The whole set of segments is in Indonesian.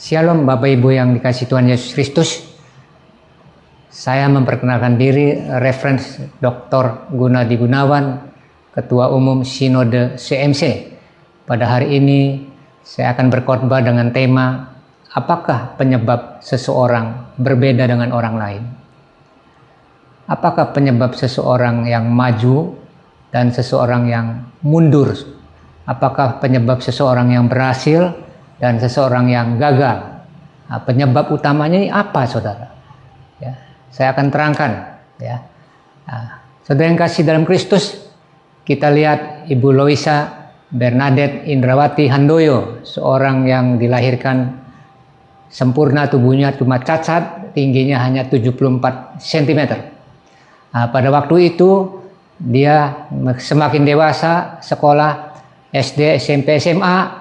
Shalom Bapak Ibu yang dikasihi Tuhan Yesus Kristus. Saya memperkenalkan diri, Reverend Dr. Gunadi Gunawan, Ketua Umum Sinode CMC. Pada hari ini saya akan berkhotbah dengan tema, apakah penyebab seseorang berbeda dengan orang lain? Apakah penyebab seseorang yang maju dan seseorang yang mundur? Apakah penyebab seseorang yang berhasil dan seseorang yang gagal? Nah, penyebab utamanya ini apa, saudara? Ya, saya akan terangkan. Ya. Nah, saudara yang kasih dalam Kristus, kita lihat Ibu Loisa Bernadette Indrawati Handoyo, seorang yang dilahirkan sempurna, tubuhnya cuma cacat, tingginya hanya 74 cm. Nah, pada waktu itu dia semakin dewasa, sekolah SD, SMP, SMA,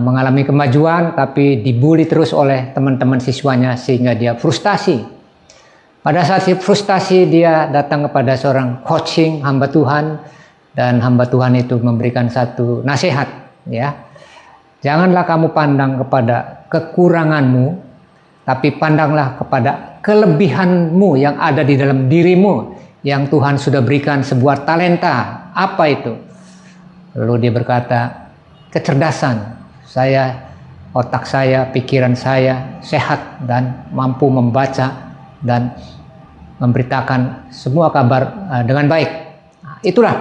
mengalami kemajuan, tapi dibully terus oleh teman-teman siswanya sehingga dia frustasi. Pada saat frustasi, dia datang kepada seorang coaching hamba Tuhan, dan hamba Tuhan itu memberikan satu nasihat, ya. Janganlah kamu pandang kepada kekuranganmu, tapi pandanglah kepada kelebihanmu yang ada di dalam dirimu, yang Tuhan sudah berikan sebuah talenta. Apa itu? Lalu dia berkata, kecerdasan saya, otak saya, pikiran saya sehat dan mampu membaca dan memberitakan semua kabar dengan baik. Itulah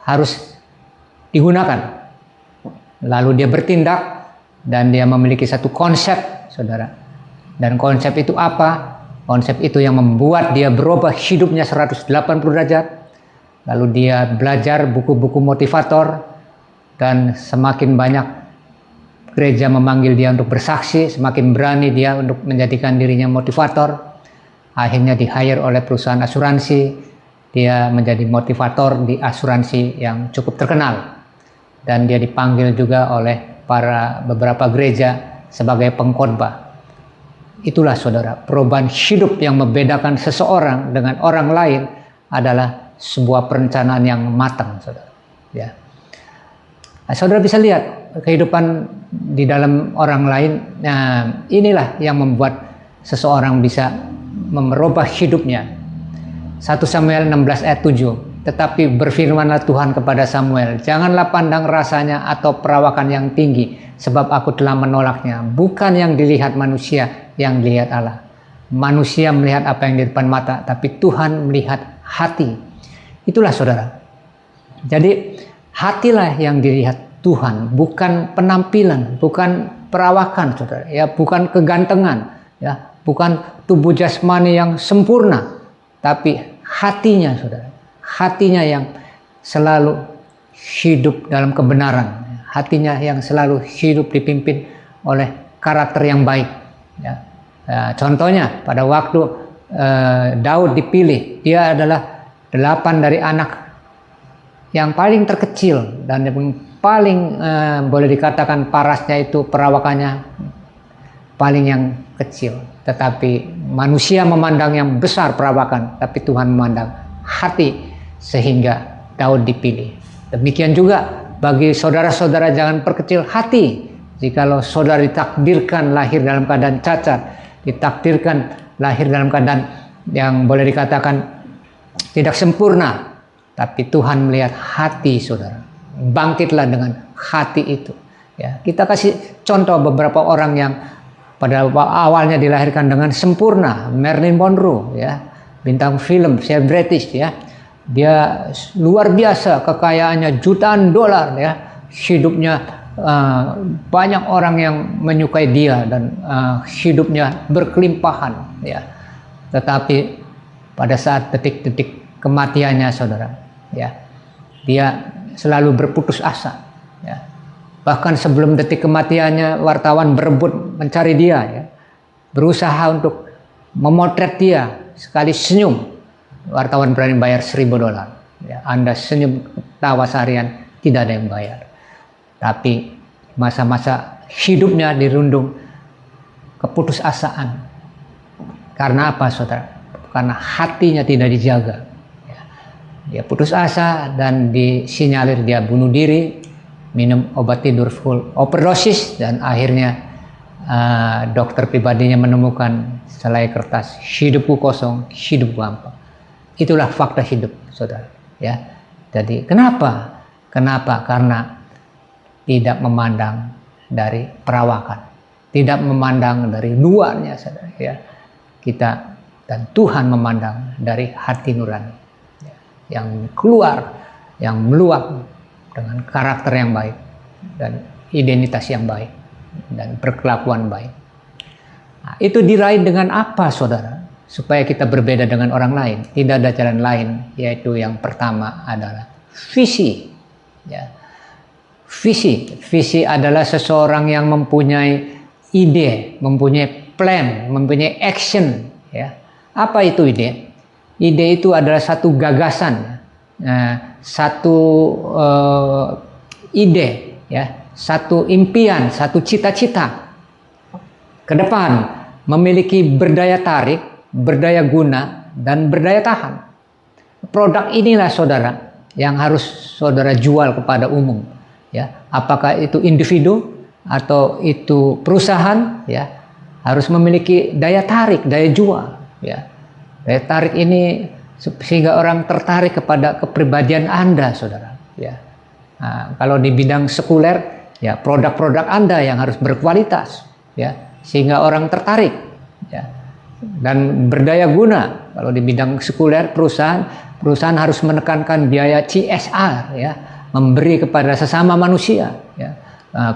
harus digunakan. Lalu dia bertindak dan dia memiliki satu konsep, saudara. Dan konsep itu apa? Konsep itu yang membuat dia berubah hidupnya 180 derajat. Lalu dia belajar buku-buku motivator, dan semakin banyak gereja memanggil dia untuk bersaksi, semakin berani dia untuk menjadikan dirinya motivator. Akhirnya di-hire oleh perusahaan asuransi, dia menjadi motivator di asuransi yang cukup terkenal. Dan dia dipanggil juga oleh beberapa gereja sebagai pengkhotbah. Itulah, saudara, perubahan hidup yang membedakan seseorang dengan orang lain adalah sebuah perencanaan yang matang, saudara. Ya. Nah, saudara bisa lihat kehidupan di dalam orang lain. Nah, inilah yang membuat seseorang bisa merubah hidupnya. 1 Samuel 16 ayat 7. Tetapi berfirmanlah Tuhan kepada Samuel, janganlah pandang rasanya atau perawakan yang tinggi, sebab aku telah menolaknya. Bukan yang dilihat manusia, yang dilihat Allah. Manusia melihat apa yang di depan mata, tapi Tuhan melihat hati. Itulah, saudara. Jadi hatilah yang dilihat Tuhan, bukan penampilan, bukan perawakan, saudara, ya, bukan kegantengan, ya, bukan tubuh jasmani yang sempurna, tapi hatinya, saudara, hatinya yang selalu hidup dalam kebenaran, hatinya yang selalu hidup dipimpin oleh karakter yang baik, ya. Contohnya pada waktu Daud dipilih, dia adalah 8 dari anak yang paling terkecil dan yang paling boleh dikatakan parasnya itu perawakannya paling yang kecil. Tetapi manusia memandang yang besar perawakan, tapi Tuhan memandang hati, sehingga Daud dipilih. Demikian juga bagi saudara-saudara, jangan perkecil hati. Jikalau saudara ditakdirkan lahir dalam keadaan cacat, ditakdirkan lahir dalam keadaan yang boleh dikatakan tidak sempurna, tapi Tuhan melihat hati saudara. Bangkitlah dengan hati itu. Ya, kita kasih contoh beberapa orang yang pada awalnya dilahirkan dengan sempurna. Marilyn Monroe, ya, bintang film, selebritis, ya. Dia luar biasa, kekayaannya jutaan dolar, ya. Hidupnya banyak orang yang menyukai dia dan hidupnya berkelimpahan, ya. Tetapi pada saat detik-detik kematiannya, saudara, ya, dia selalu berputus asa, ya. Bahkan sebelum detik kematiannya, wartawan berebut mencari dia, ya, berusaha untuk memotret dia. Sekali senyum, wartawan berani bayar $1.000, ya. Anda senyum tawa seharian, tidak ada yang bayar. Tapi masa-masa hidupnya dirundung keputusasaan. Karena apa, saudara? Karena hatinya tidak dijaga. Dia putus asa dan disinyalir dia bunuh diri, minum obat tidur full overdosis, dan akhirnya dokter pribadinya menemukan selai kertas, hidupku kosong, hidupku hampa. Itulah fakta hidup, saudara. Ya, jadi kenapa? Karena tidak memandang dari perawakan, tidak memandang dari luarnya, saudara. Ya, kita dan Tuhan memandang dari hati nurani, ya, yang keluar, yang meluap dengan karakter yang baik dan identitas yang baik dan berkelakuan baik. Nah, itu diraih dengan apa, saudara? Supaya kita berbeda dengan orang lain. Tidak ada jalan lain, yaitu yang pertama adalah visi. Ya. Visi adalah seseorang yang mempunyai ide, mempunyai plan, mempunyai action. Ya. Apa itu ide? Ide itu adalah satu gagasan, satu ide, ya, satu impian, satu cita-cita ke depan, memiliki berdaya tarik, berdaya guna, dan berdaya tahan. Produk inilah, saudara, yang harus saudara jual kepada umum. Ya, apakah itu individu atau itu perusahaan, ya, harus memiliki daya tarik, daya jual. Ya, daya tarik ini sehingga orang tertarik kepada kepribadian Anda, saudara. Ya, nah, kalau di bidang sekuler, ya, produk-produk Anda yang harus berkualitas, ya, sehingga orang tertarik, ya, dan berdaya guna. Kalau di bidang sekuler, perusahaan harus menekankan biaya CSR, ya, memberi kepada sesama manusia, ya,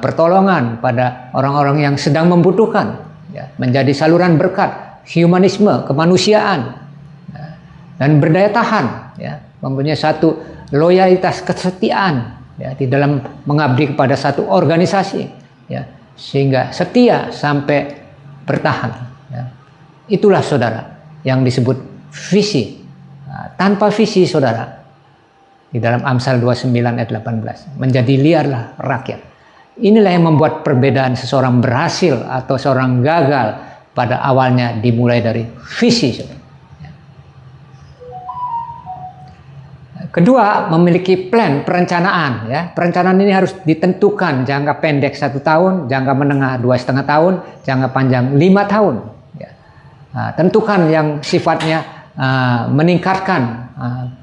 pertolongan pada orang-orang yang sedang membutuhkan, ya, menjadi saluran berkat, humanisme, kemanusiaan, ya, dan berdaya tahan, ya, mempunyai satu loyalitas, kesetiaan, ya, di dalam mengabdi kepada satu organisasi, ya, sehingga setia sampai bertahan. Ya. Itulah, saudara, yang disebut visi. Nah, tanpa visi, saudara, di dalam Amsal 29 ayat 18, menjadi liarlah rakyat. Inilah yang membuat perbedaan seseorang berhasil atau seorang gagal pada awalnya dimulai dari visi, saudara. Kedua, memiliki plan, perencanaan. Ya. Perencanaan ini harus ditentukan jangka pendek 1 tahun, jangka menengah 2,5 tahun, jangka panjang 5 tahun. Ya. Nah, tentukan yang sifatnya meningkatkan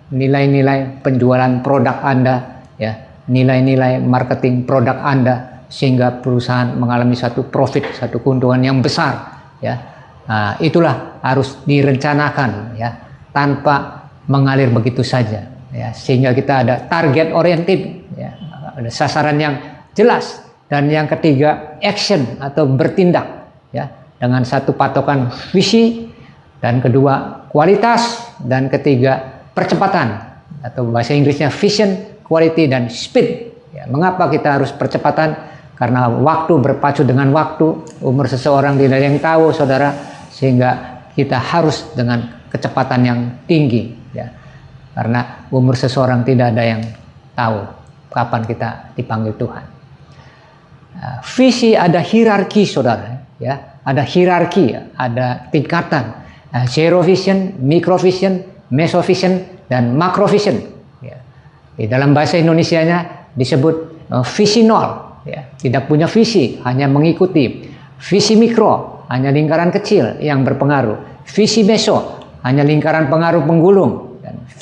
nilai-nilai penjualan produk Anda, ya, nilai-nilai marketing produk Anda, sehingga perusahaan mengalami satu profit, satu keuntungan yang besar. Ya. Nah, itulah harus direncanakan, ya, tanpa mengalir begitu saja. Ya, sehingga kita ada target oriented, ya, ada sasaran yang jelas. Dan yang ketiga, action atau bertindak, ya, dengan satu patokan visi, dan kedua kualitas, dan ketiga percepatan atau bahasa Inggrisnya vision, quality, dan speed. Ya, mengapa kita harus percepatan? Karena waktu berpacu dengan waktu, umur seseorang tidak ada yang tahu, saudara, sehingga kita harus dengan kecepatan yang tinggi. Ya. Karena umur seseorang tidak ada yang tahu kapan kita dipanggil Tuhan. Visi ada hierarki, saudara. Ya, ada hierarki, ada tingkatan. Zero vision, microvision, mesovision, dan makrovision. Ya. Di dalam bahasa Indonesianya disebut visi nol. Ya. Tidak punya visi, hanya mengikuti. Visi mikro, hanya lingkaran kecil yang berpengaruh. Visi meso, hanya lingkaran pengaruh penggulung.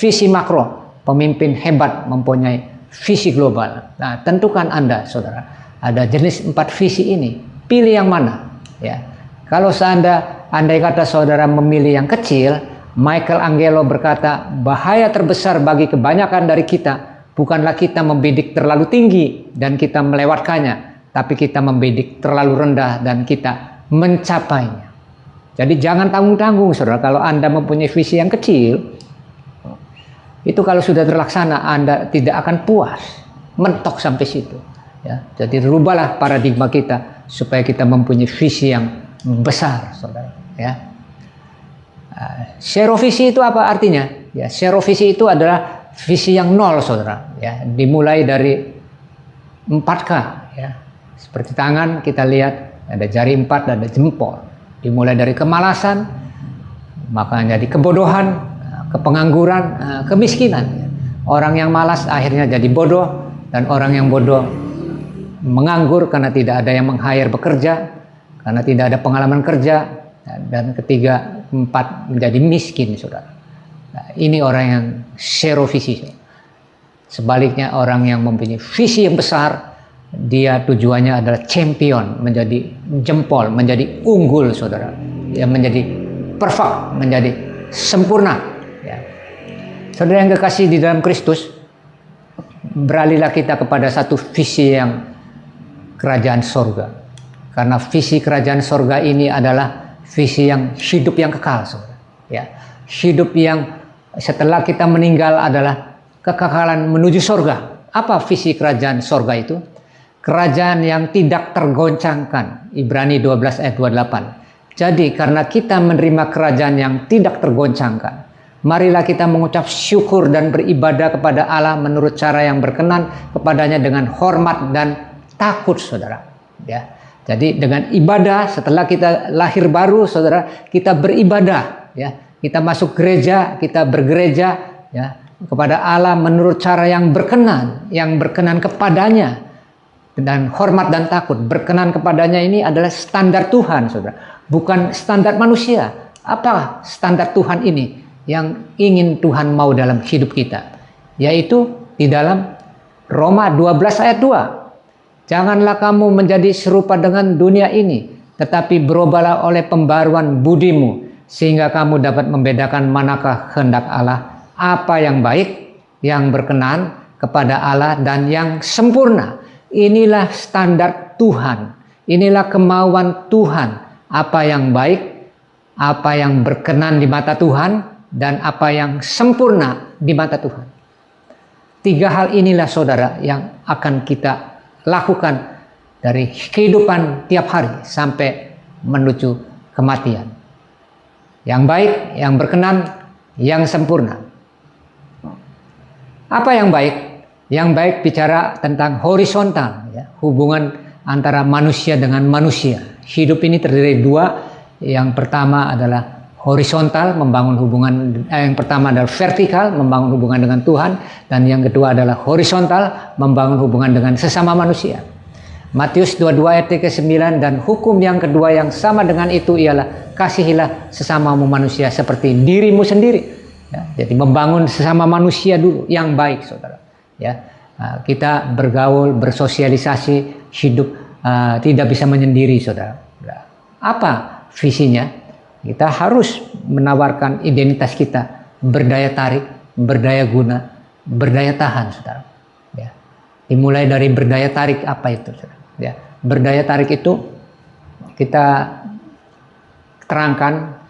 Visi makro, pemimpin hebat mempunyai visi global. Nah, tentukan Anda, saudara, ada jenis 4 visi ini. Pilih yang mana? Ya. Kalau andai kata saudara memilih yang kecil, Michelangelo berkata, bahaya terbesar bagi kebanyakan dari kita bukanlah kita membidik terlalu tinggi dan kita melewatkannya, tapi kita membidik terlalu rendah dan kita mencapainya. Jadi jangan tanggung-tanggung, saudara. Kalau Anda mempunyai visi yang kecil, itu kalau sudah terlaksana Anda tidak akan puas, mentok sampai situ. Ya, jadi rubahlah paradigma kita supaya kita mempunyai visi yang besar, saudara. Ya, zero visi itu apa artinya? Ya, zero visi itu adalah visi yang nol, saudara. Ya, dimulai dari 4K. Ya, seperti tangan kita lihat ada jari 4 dan ada jempol. Dimulai dari kemalasan, maka jadi kebodohan, kepengangguran, kemiskinan. Orang yang malas akhirnya jadi bodoh, dan orang yang bodoh menganggur karena tidak ada yang meng-hire bekerja. karena tidak ada pengalaman kerja, dan ketiga, empat, menjadi miskin, saudara. Nah, ini orang yang zero visi. Sebaliknya, orang yang mempunyai visi yang besar, dia tujuannya adalah champion, menjadi jempol, menjadi unggul, saudara. Ya, menjadi perfect, menjadi sempurna. Ya. Saudara yang kekasih di dalam Kristus, beralihlah kita kepada satu visi yang kerajaan sorga. Karena visi kerajaan sorga ini adalah visi yang hidup yang kekal, saudara. Ya, hidup yang setelah kita meninggal adalah kekekalan menuju sorga. Apa visi kerajaan sorga itu? Kerajaan yang tidak tergoncangkan. Ibrani 12 ayat 28. Jadi karena kita menerima kerajaan yang tidak tergoncangkan, marilah kita mengucap syukur dan beribadah kepada Allah menurut cara yang berkenan kepadanya dengan hormat dan takut, saudara. Ya. Jadi dengan ibadah, setelah kita lahir baru, saudara, kita beribadah. Ya. Kita masuk gereja, kita bergereja, ya, kepada Allah menurut cara yang berkenan kepadanya, dan hormat dan takut. Berkenan kepadanya ini adalah standar Tuhan, saudara, bukan standar manusia. Apa standar Tuhan ini yang ingin Tuhan mau dalam hidup kita? Yaitu di dalam Roma 12 ayat 2. Janganlah kamu menjadi serupa dengan dunia ini, tetapi berubahlah oleh pembaruan budimu, sehingga kamu dapat membedakan manakah kehendak Allah, apa yang baik, yang berkenan kepada Allah, dan yang sempurna. Inilah standar Tuhan, inilah kemauan Tuhan, apa yang baik, apa yang berkenan di mata Tuhan, dan apa yang sempurna di mata Tuhan. Tiga hal inilah, saudara, yang akan kita lakukan dari kehidupan tiap hari sampai menuju kematian. Yang baik, yang berkenan, yang sempurna. Apa yang baik? Yang baik bicara tentang horizontal, ya, hubungan antara manusia dengan manusia. Hidup ini terdiri dari dua. Yang pertama adalah horizontal, membangun hubungan. Yang pertama adalah vertikal, membangun hubungan dengan Tuhan, dan yang kedua adalah horizontal, membangun hubungan dengan sesama manusia. Matius 22 ayat ke-9, dan hukum yang kedua yang sama dengan itu ialah kasihilah sesamamu manusia seperti dirimu sendiri. Ya, jadi membangun sesama manusia dulu yang baik, saudara. Ya, kita bergaul, bersosialisasi, hidup tidak bisa menyendiri, saudara. Apa visinya? Kita harus menawarkan identitas kita, berdaya tarik, berdaya guna, berdaya tahan, saudara. Ya. Dimulai dari berdaya tarik, apa itu, saudara? Ya. Berdaya tarik itu kita terangkan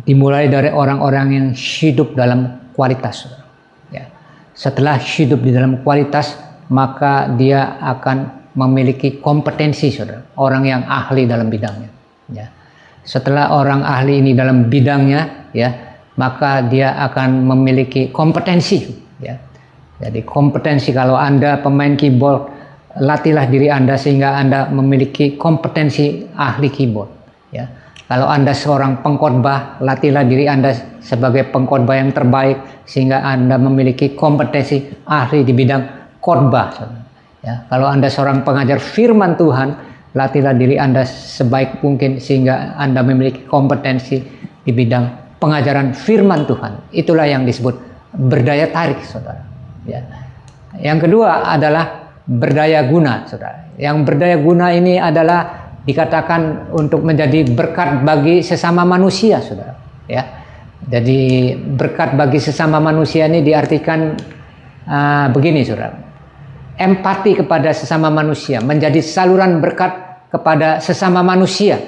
dimulai dari orang-orang yang hidup dalam kualitas, saudara. Ya. Setelah hidup di dalam kualitas, maka dia akan memiliki kompetensi, saudara. Orang yang ahli dalam bidangnya. Ya. Setelah orang ahli ini dalam bidangnya, ya, maka dia akan memiliki kompetensi. Ya. Jadi kompetensi, kalau Anda pemain keyboard, latihlah diri Anda sehingga Anda memiliki kompetensi ahli keyboard. Ya. Kalau Anda seorang pengkhotbah, latihlah diri Anda sebagai pengkhotbah yang terbaik sehingga Anda memiliki kompetensi ahli di bidang khotbah. Ya. Kalau Anda seorang pengajar firman Tuhan, latihlah diri Anda sebaik mungkin sehingga Anda memiliki kompetensi di bidang pengajaran firman Tuhan. Itulah yang disebut berdaya tarik, saudara. Ya. Yang kedua adalah berdaya guna, saudara. Yang berdaya guna ini adalah dikatakan untuk menjadi berkat bagi sesama manusia, saudara. Ya. Jadi berkat bagi sesama manusia ini diartikan begini, saudara. Empati kepada sesama manusia, menjadi saluran berkat kepada sesama manusia,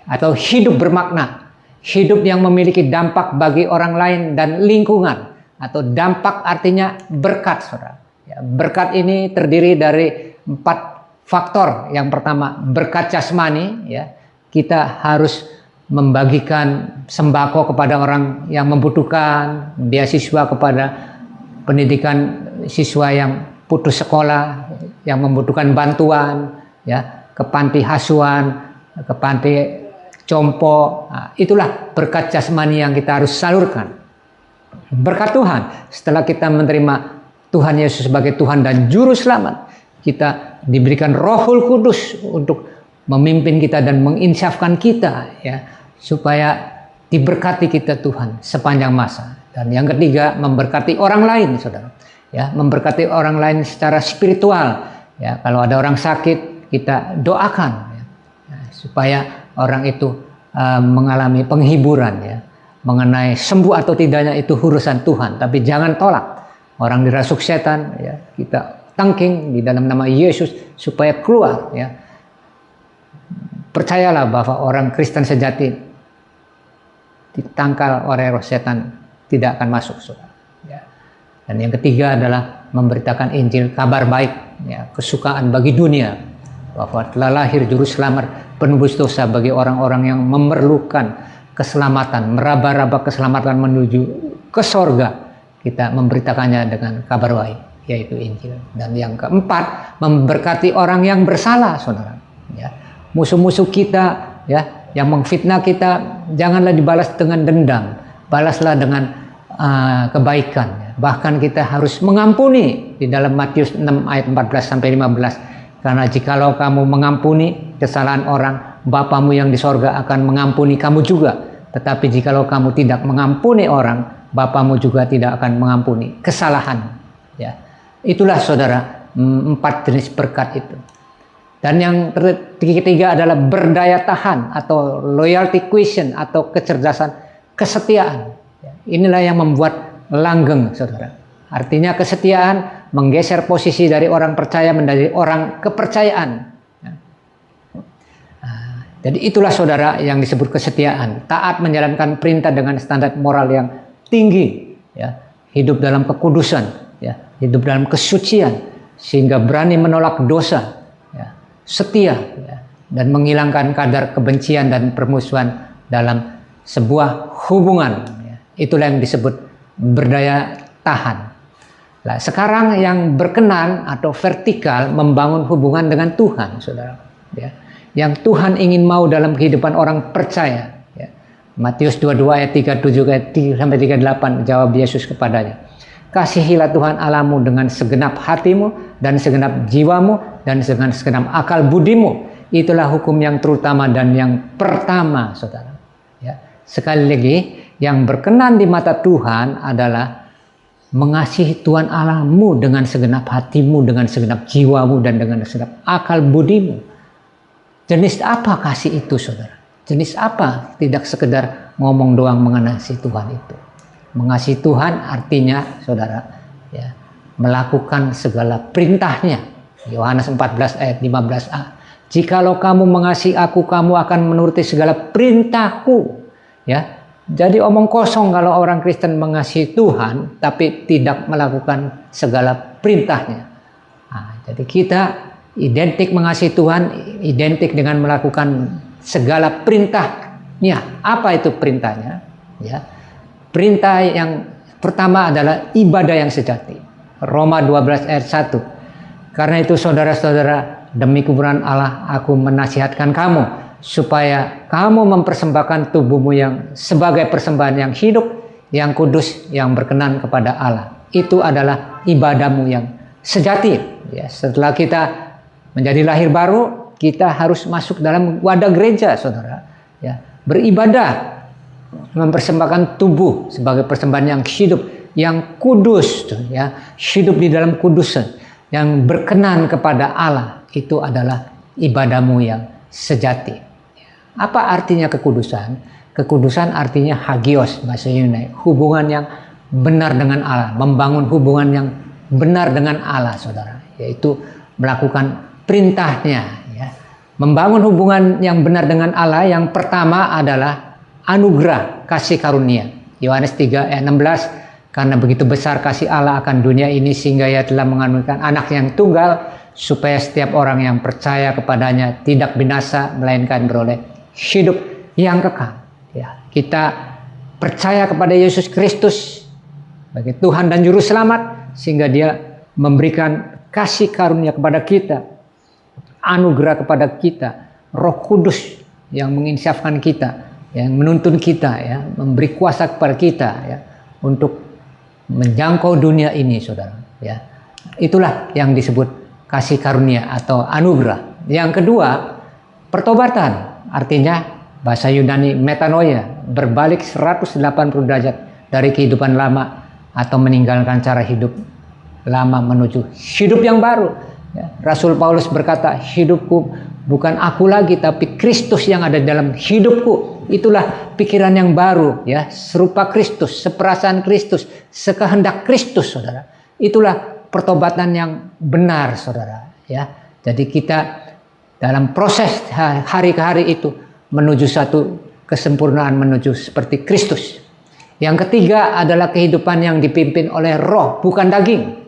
atau hidup bermakna, hidup yang memiliki dampak bagi orang lain dan lingkungan, atau dampak artinya berkat, saudara. Ya, berkat ini terdiri dari 4 faktor. Yang pertama, berkat jasmani, ya, kita harus membagikan sembako kepada orang yang membutuhkan, beasiswa kepada pendidikan siswa yang putus sekolah, yang membutuhkan bantuan, ya, ke panti asuhan, ke panti jompo. Nah, itulah berkat jasmani yang kita harus salurkan. Berkat Tuhan, setelah kita menerima Tuhan Yesus sebagai Tuhan dan Juru Selamat, kita diberikan Rohul Kudus untuk memimpin kita dan menginsafkan kita, ya, supaya diberkati kita Tuhan sepanjang masa. Dan yang ketiga, memberkati orang lain, saudara. Ya, memberkati orang lain secara spiritual. Ya, kalau ada orang sakit, kita doakan, ya, supaya orang itu mengalami penghiburan, ya. Mengenai sembuh atau tidaknya itu urusan Tuhan, tapi jangan tolak. Orang dirasuk setan, ya, kita tangking di dalam nama Yesus supaya keluar, ya. Percayalah bahwa orang Kristen sejati ditangkal oleh roh setan tidak akan masuk, saudara. Ya. Dan yang ketiga adalah memberitakan Injil, kabar baik, ya, kesukaan bagi dunia, bahwa telah lahir juru selamat penebus dosa bagi orang-orang yang memerlukan keselamatan, meraba-raba keselamatan menuju ke sorga. Kita memberitakannya dengan kabar baik, yaitu Injil. Dan yang keempat, memberkati orang yang bersalah, saudara. Ya. Musuh-musuh kita, ya, yang menfitnah kita, janganlah dibalas dengan dendam, balaslah dengan kebaikan. Ya. Bahkan kita harus mengampuni di dalam Matius 6 ayat 14 sampai 15. Karena jikalau kamu mengampuni kesalahan orang, Bapamu yang di sorga akan mengampuni kamu juga. Tetapi jikalau kamu tidak mengampuni orang, Bapamu juga tidak akan mengampuni kesalahan. Ya. Itulah, saudara, 4 jenis berkat itu. Dan yang ketiga adalah berdaya tahan atau loyalty quotient atau kecerdasan kesetiaan. Ya. Inilah yang membuat langgeng, saudara. Artinya kesetiaan menggeser posisi dari orang percaya menjadi orang kepercayaan. Ya. Jadi itulah, saudara, yang disebut kesetiaan. Taat menjalankan perintah dengan standar moral yang tinggi, ya, hidup dalam kekudusan, ya, hidup dalam kesucian, sehingga berani menolak dosa, ya, setia, ya, dan menghilangkan kadar kebencian dan permusuhan dalam sebuah hubungan. Ya. Itulah yang disebut berdaya tahan. Nah, sekarang yang berkenan atau vertikal membangun hubungan dengan Tuhan, saudara. Ya. Yang Tuhan ingin mau dalam kehidupan orang percaya. Matius 22 ayat 37 sampai 38, jawab Yesus kepadanya, kasihilah Tuhan Allahmu dengan segenap hatimu dan segenap jiwamu dan dengan segenap akal budimu. Itulah hukum yang terutama dan yang pertama, saudara. Ya. Sekali lagi, yang berkenan di mata Tuhan adalah mengasihi Tuhan Allahmu dengan segenap hatimu, dengan segenap jiwamu dan dengan segenap akal budimu. Jenis apa kasih itu, saudara? Jenis apa? Tidak sekedar ngomong doang mengasihi Tuhan itu. Mengasihi Tuhan artinya, saudara, ya, melakukan segala perintahnya. Yohanes 14 ayat 15a. Jikalau kamu mengasihi aku, kamu akan menuruti segala perintahku. Ya, jadi omong kosong kalau orang Kristen mengasihi Tuhan tapi tidak melakukan segala perintahnya. Nah, jadi kita identik mengasihi Tuhan, identik dengan melakukan segala perintahnya. Apa itu perintahnya? Ya. Perintah yang pertama adalah ibadah yang sejati. Roma 12 ayat 1. Karena itu saudara-saudara, demi kebenaran Allah aku menasihatkan kamu supaya kamu mempersembahkan tubuhmu yang sebagai persembahan yang hidup, yang kudus, yang berkenan kepada Allah. Itu adalah ibadahmu yang sejati. Ya, setelah kita menjadi lahir baru, kita harus masuk dalam wadah gereja, saudara. Ya, beribadah, mempersembahkan tubuh sebagai persembahan yang hidup, yang kudus, ya, hidup di dalam kudusan, yang berkenan kepada Allah. Itu adalah ibadahmu yang sejati. Apa artinya kekudusan? Kekudusan artinya hagios, bahasa Yunani, hubungan yang benar dengan Allah, membangun hubungan yang benar dengan Allah, saudara, yaitu melakukan perintahnya. Membangun hubungan yang benar dengan Allah yang pertama adalah anugerah kasih karunia. Yohanes 3 ayat 16, karena begitu besar kasih Allah akan dunia ini sehingga Ia telah mengaruniakan anak yang tunggal supaya setiap orang yang percaya kepadanya tidak binasa melainkan beroleh hidup yang kekal. Ya, kita percaya kepada Yesus Kristus sebagai Tuhan dan Juru Selamat sehingga Dia memberikan kasih karunia kepada kita, anugerah kepada kita, Roh Kudus yang menginsafkan kita, yang menuntun kita, ya, memberi kuasa kepada kita, ya, untuk menjangkau dunia ini, saudara. Ya, itulah yang disebut kasih karunia atau anugerah. Yang kedua, Pertobatan artinya bahasa Yunani metanoia, berbalik 180 derajat dari kehidupan lama atau meninggalkan cara hidup lama menuju hidup yang baru. Ya, Rasul Paulus berkata, hidupku bukan aku lagi tapi Kristus yang ada dalam hidupku. Itulah pikiran yang baru, ya, serupa Kristus, seperasaan Kristus, sekehendak Kristus, saudara. Itulah pertobatan yang benar, saudara. Ya, jadi kita dalam proses hari ke hari itu menuju satu kesempurnaan, menuju seperti Kristus. Yang ketiga adalah kehidupan yang dipimpin oleh roh, bukan daging.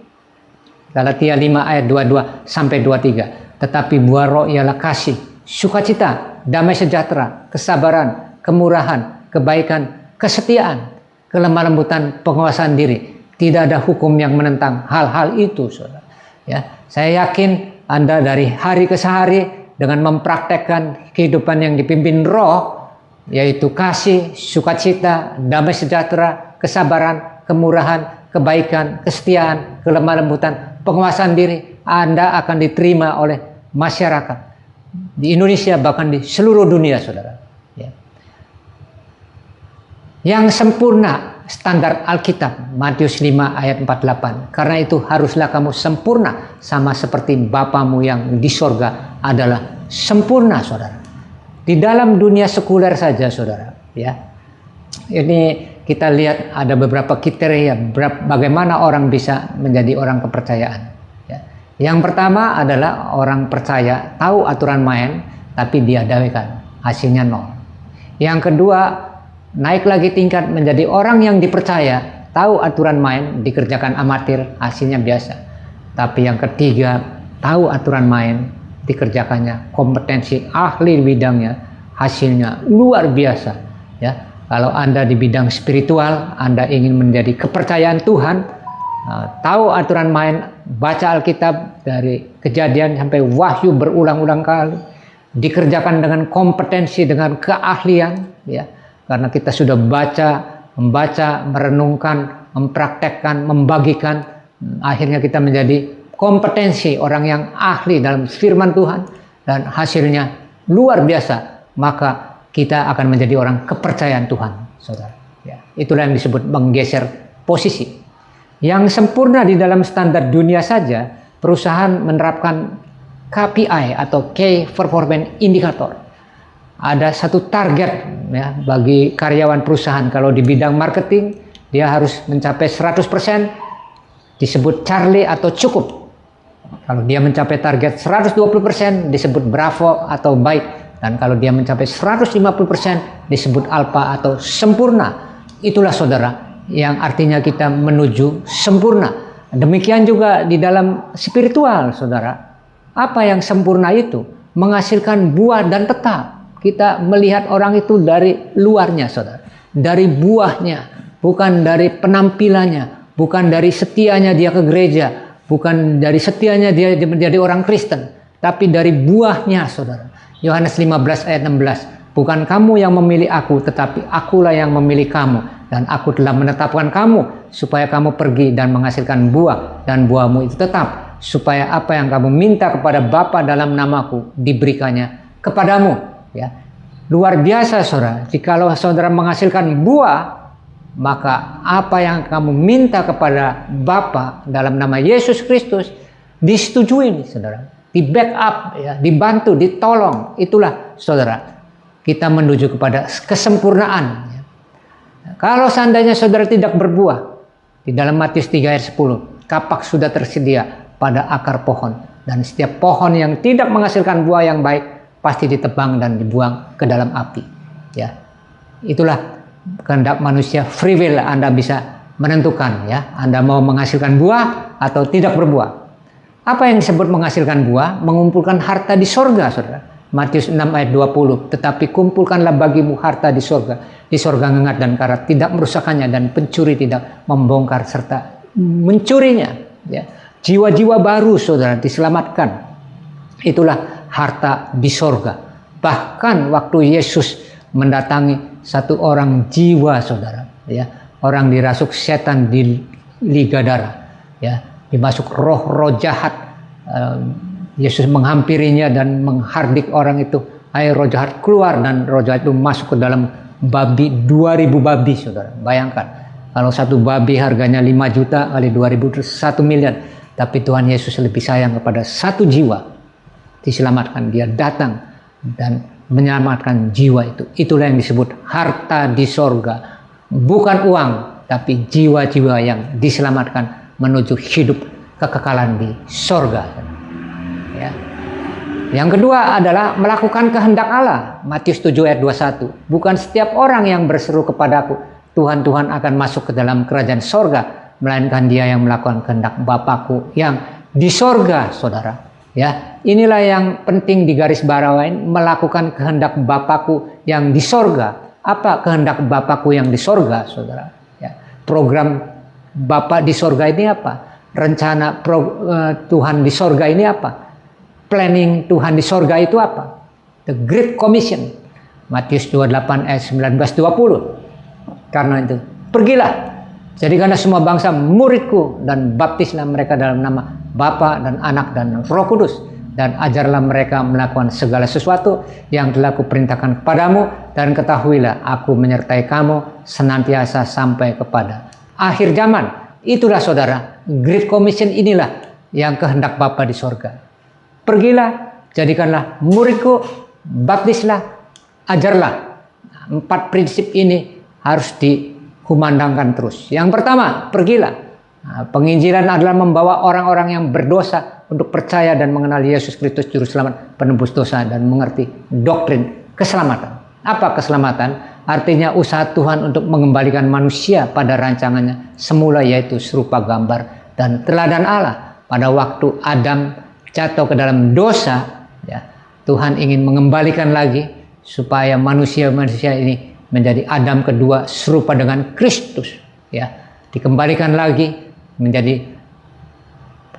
Galatia 5 ayat 22 sampai 23. Tetapi buah roh ialah kasih, sukacita, damai sejahtera, kesabaran, kemurahan, kebaikan, kesetiaan, kelemah lembutan, penguasaan diri. Tidak ada hukum yang menentang hal-hal itu, saudara. Ya, saya yakin Anda dari hari ke hari dengan mempraktekkan kehidupan yang dipimpin roh, yaitu kasih, sukacita, damai sejahtera, kesabaran, kemurahan, kebaikan, kesetiaan, kelemah lembutan, penguasaan diri, Anda akan diterima oleh masyarakat di Indonesia, bahkan di seluruh dunia, saudara. Ya. Yang sempurna standar Alkitab, Matius 5 ayat 48. Karena itu haruslah kamu sempurna sama seperti Bapamu yang di sorga adalah sempurna, saudara. Di dalam dunia sekuler saja, saudara, ya. Ini kita lihat ada beberapa kriteria bagaimana orang bisa menjadi orang kepercayaan. Ya. Yang pertama adalah orang percaya tahu aturan main tapi diabaikan, hasilnya nol. Yang kedua, naik lagi tingkat menjadi orang yang dipercaya tahu aturan main, dikerjakan amatir, hasilnya biasa. Tapi yang ketiga, tahu aturan main, dikerjakannya kompetensi ahli bidangnya, hasilnya luar biasa. Ya. Kalau Anda di bidang spiritual, Anda ingin menjadi kepercayaan Tuhan, tahu aturan main, baca Alkitab dari Kejadian sampai Wahyu berulang-ulang kali, dikerjakan dengan kompetensi, dengan keahlian, ya, karena kita sudah membaca, merenungkan, mempraktekkan, membagikan, akhirnya kita menjadi kompetensi orang yang ahli dalam firman Tuhan dan hasilnya luar biasa. Maka kita akan menjadi orang kepercayaan Tuhan, saudara. Ya, itulah yang disebut menggeser posisi. Yang sempurna di dalam standar dunia saja, perusahaan menerapkan KPI atau Key Performance Indicator. Ada satu target, ya, bagi karyawan perusahaan. Kalau di bidang marketing, dia harus mencapai 100%, disebut Charlie atau cukup. Kalau dia mencapai target 120%, disebut bravo atau baik. Dan kalau dia mencapai 150% disebut alpha atau sempurna. Itulah, saudara, yang artinya kita menuju sempurna. Demikian juga di dalam spiritual, saudara. Apa yang sempurna itu? Menghasilkan buah dan tetap. Kita melihat orang itu dari luarnya, saudara. Dari buahnya, bukan dari penampilannya, bukan dari setianya dia ke gereja, bukan dari setianya dia menjadi orang Kristen, tapi dari buahnya, saudara. Yohanes 15 ayat 16. Bukan kamu yang memilih aku, tetapi akulah yang memilih kamu. Dan aku telah menetapkan kamu, supaya kamu pergi dan menghasilkan buah, dan buahmu itu tetap. Supaya apa yang kamu minta kepada Bapa dalam namaku, diberikannya kepadamu. Ya. Luar biasa, saudara. Jikalau saudara menghasilkan buah, maka apa yang kamu minta kepada Bapa dalam nama Yesus Kristus, disetujui, saudara. Di backup, ya, dibantu, ditolong. Itulah, saudara, kita menuju kepada kesempurnaan. Ya. Kalau seandainya saudara tidak berbuah, di dalam Matius 3 ayat 10, kapak sudah tersedia pada akar pohon, dan setiap pohon yang tidak menghasilkan buah yang baik pasti ditebang dan dibuang ke dalam api. Ya, itulah kehendak manusia, free will. Anda bisa menentukan, ya, Anda mau menghasilkan buah atau tidak berbuah. Apa yang disebut menghasilkan buah? Mengumpulkan harta di sorga, saudara. Matius 6 ayat 20. Tetapi kumpulkanlah bagimu harta di sorga. Di sorga ngengat dan karat tidak merusakkannya, dan pencuri tidak membongkar serta mencurinya. Ya. Jiwa-jiwa baru, saudara, diselamatkan. Itulah harta di sorga. Bahkan waktu Yesus mendatangi satu orang jiwa, saudara, ya, orang dirasuk setan di liga darah, ya, dimasuk roh-roh jahat. Yesus menghampirinya dan menghardik orang itu air roh jahat keluar dan roh jahat itu masuk ke dalam babi, 2000 babi, saudara. Bayangkan, kalau satu babi harganya 5 juta kali 2000 itu 1 miliar. Tapi Tuhan Yesus lebih sayang kepada satu jiwa diselamatkan. Dia datang dan menyelamatkan jiwa itu. Itulah yang disebut harta di sorga. Bukan uang, tapi jiwa-jiwa yang diselamatkan menuju hidup kekekalan di sorga. Ya. Yang kedua adalah melakukan kehendak Allah. Matius 7 ayat 21. Bukan setiap orang yang berseru kepadaku, Tuhan, Tuhan, akan masuk ke dalam kerajaan sorga, melainkan dia yang melakukan kehendak Bapakku yang di sorga, saudara. Ya, inilah yang penting digarisbawahi, melakukan kehendak Bapakku yang di sorga. Apa kehendak Bapakku yang di sorga, saudara? Ya, program Bapak di sorga ini apa? Rencana Tuhan di sorga ini apa? Planning Tuhan di sorga itu apa? The Great Commission. Matius 28 ayat 19-20. Karena itu, pergilah, jadikanlah semua bangsa muridku dan baptislah mereka dalam nama Bapa dan Anak dan Roh Kudus, dan ajarlah mereka melakukan segala sesuatu yang telah kuperintahkan kepadamu, dan ketahuilah aku menyertai kamu senantiasa sampai kepada akhir zaman. Itulah, saudara, Great Commission inilah yang kehendak Bapa di sorga. Pergilah, jadikanlah muridku, baptislah, ajarlah. 4 prinsip ini harus dikumandangkan terus. Yang pertama, pergilah. Penginjilan adalah membawa orang-orang yang berdosa untuk percaya dan mengenal Yesus Kristus Juru Selamat, penebus dosa, dan mengerti doktrin keselamatan. Apa keselamatan? Artinya usaha Tuhan untuk mengembalikan manusia pada rancangannya semula, yaitu serupa gambar dan teladan Allah. Pada waktu Adam jatuh ke dalam dosa, ya, Tuhan ingin mengembalikan lagi supaya manusia-manusia ini menjadi Adam kedua serupa dengan Kristus, ya, dikembalikan lagi menjadi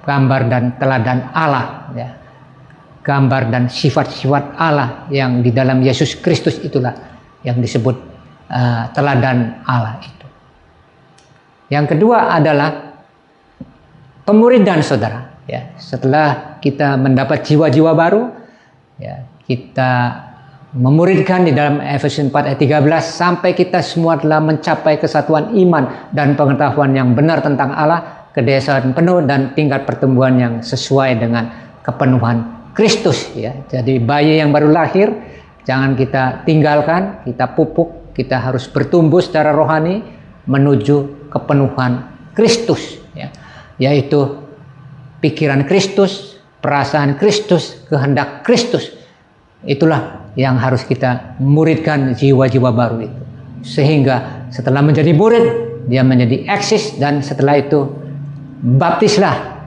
gambar dan teladan Allah, ya, gambar dan sifat-sifat Allah yang di dalam Yesus Kristus. Itulah yang disebut teladan Allah itu. Yang kedua adalah pemuridan, saudara. Ya, setelah kita mendapat jiwa-jiwa baru, ya, kita memuridkan di dalam Efesus 4 ayat 13, sampai kita semua telah mencapai kesatuan iman dan pengetahuan yang benar tentang Allah, kedewasaan penuh dan tingkat pertumbuhan yang sesuai dengan kepenuhan Kristus. Ya, jadi bayi yang baru lahir jangan kita tinggalkan, kita pupuk, kita harus bertumbuh secara rohani menuju kepenuhan Kristus, ya, yaitu pikiran Kristus, perasaan Kristus, kehendak Kristus. Itulah yang harus kita muridkan jiwa-jiwa baru itu. Sehingga setelah menjadi murid, dia menjadi eksis, dan setelah itu baptislah.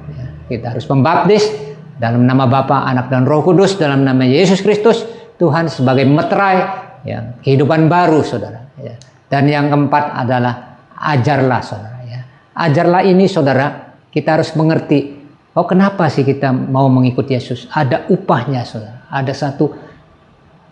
Kita harus membaptis dalam nama Bapa, Anak, dan Roh Kudus, dalam nama Yesus Kristus, Tuhan sebagai meterai, ya, kehidupan baru, saudara. Ya. Dan yang keempat adalah ajarlah, saudara. Ya. Ajarlah ini, saudara, kita harus mengerti. Oh, kenapa sih kita mau mengikuti Yesus? Ada upahnya, saudara. Ada satu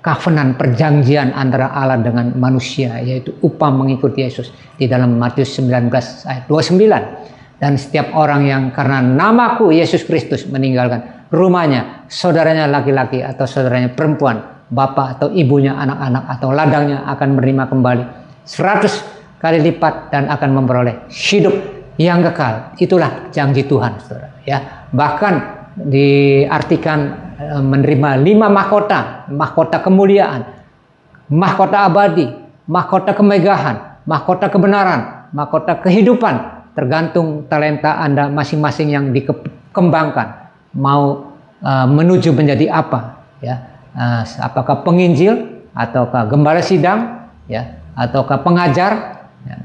covenant, perjanjian antara Allah dengan manusia, yaitu upah mengikuti Yesus di dalam Matius 19 ayat 29. Dan setiap orang yang karena namaku Yesus Kristus meninggalkan rumahnya, saudaranya laki-laki atau saudaranya perempuan, bapak atau ibunya, anak-anak atau ladangnya, akan menerima kembali 100 kali lipat dan akan memperoleh hidup yang kekal. Itulah janji Tuhan, saudara. Ya, bahkan diartikan menerima 5 mahkota, mahkota kemuliaan, mahkota abadi, mahkota kemegahan, mahkota kebenaran, mahkota kehidupan, tergantung talenta Anda masing-masing yang dikembangkan. Mau menuju menjadi apa, ya? Apakah penginjil, ataukah gembala sidang, ya, ataukah pengajar, ya,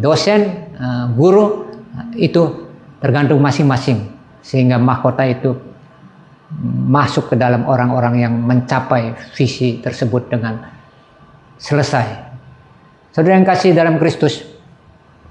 dosen, guru, itu tergantung masing-masing, sehingga mahkota itu masuk ke dalam orang-orang yang mencapai visi tersebut dengan selesai. Saudara yang kasih dalam Kristus,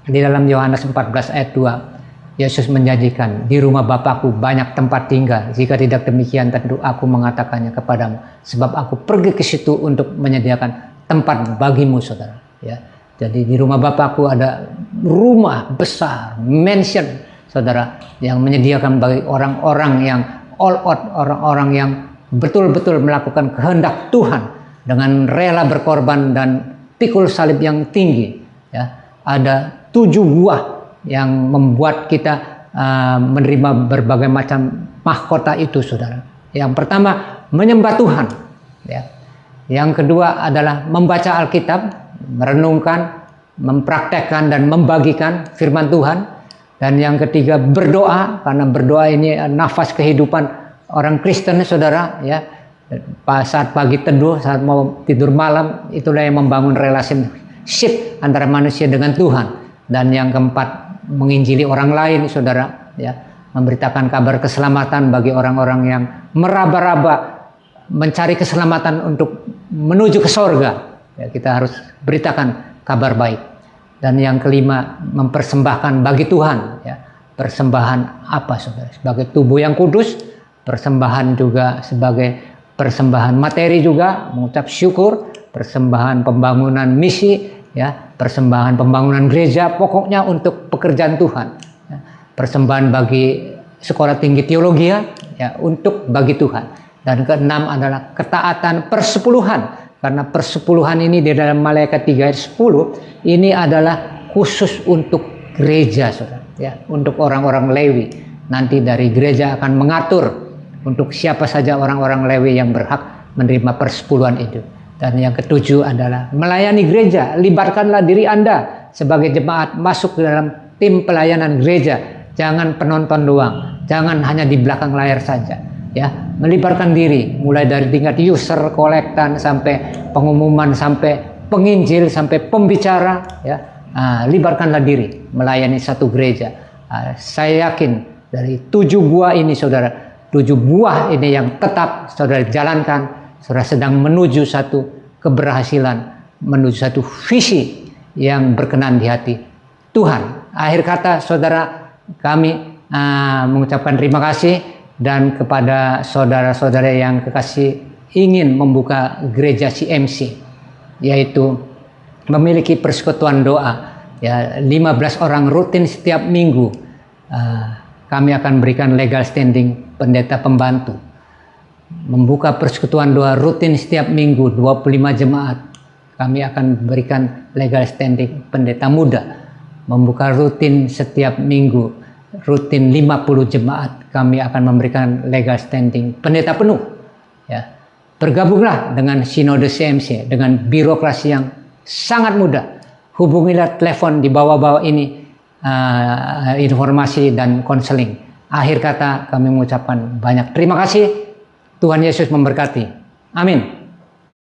di dalam Yohanes 14 ayat 2, Yesus menjanjikan, di rumah Bapakku banyak tempat tinggal. Jika tidak demikian, tentu aku mengatakannya kepadamu, sebab aku pergi ke situ untuk menyediakan tempat bagimu, saudara. Ya, jadi di rumah Bapakku ada rumah besar, mansion, saudara, yang menyediakan bagi orang-orang yang all out, orang-orang yang betul-betul melakukan kehendak Tuhan dengan rela berkorban dan pikul salib yang tinggi. Ya, ada 7 buah yang membuat kita menerima berbagai macam mahkota itu, saudara. Yang pertama, menyembah Tuhan. Ya. Yang kedua adalah membaca Alkitab, merenungkan, mempraktekkan dan membagikan firman Tuhan. Dan yang ketiga, berdoa, karena berdoa ini nafas kehidupan orang Kristen, saudara. Ya, saat pagi teduh, saat mau tidur malam, itulah yang membangun relationship antara manusia dengan Tuhan. Dan yang keempat, menginjili orang lain, saudara, ya, memberitakan kabar keselamatan bagi orang-orang yang meraba-raba mencari keselamatan untuk menuju ke sorga. Ya, kita harus beritakan kabar baik. Dan yang kelima, mempersembahkan bagi Tuhan. Ya, persembahan apa, saudara? Sebagai tubuh yang kudus, persembahan juga sebagai persembahan materi juga, mengucap syukur, persembahan pembangunan misi, ya, persembahan pembangunan gereja, pokoknya untuk pekerjaan Tuhan. Ya, persembahan bagi sekolah tinggi teologi, ya, untuk bagi Tuhan. Dan keenam adalah ketaatan persepuluhan, karena persepuluhan ini di dalam Malaikat 3 ayat 10 ini adalah khusus untuk gereja, saudara. Ya, untuk orang-orang Lewi. Nanti dari gereja akan mengatur untuk siapa saja orang-orang Lewi yang berhak menerima persepuluhan itu. Dan yang ketujuh adalah melayani gereja. Libatkanlah diri Anda sebagai jemaat masuk ke dalam tim pelayanan gereja. Jangan penonton doang. Jangan hanya di belakang layar saja. Ya, melibatkan diri mulai dari tingkat user, kolektan, sampai pengumuman, sampai penginjil, sampai pembicara. Ya, libatkanlah diri melayani satu gereja. Saya yakin dari 7 buah ini, saudara, 7 buah ini yang tetap saudara jalankan. Saudara sedang menuju satu keberhasilan, menuju satu visi yang berkenan di hati Tuhan. Akhir kata, saudara, kami mengucapkan terima kasih, dan kepada saudara-saudara yang kekasih ingin membuka gereja CMC, yaitu memiliki persekutuan doa, ya, 15 orang rutin setiap minggu. Kami akan berikan legal standing pendeta pembantu. Membuka persekutuan doa rutin setiap minggu 25 jemaat. Kami akan berikan legal standing pendeta muda. Membuka rutin setiap minggu rutin 50 jemaat. Kami akan memberikan legal standing pendeta penuh. Ya. Bergabunglah dengan Sinode CMC dengan birokrasi yang sangat mudah. Hubungilah telepon di bawah-bawah ini, informasi dan konseling. Akhir kata, kami mengucapkan banyak terima kasih. Tuhan Yesus memberkati. Amin.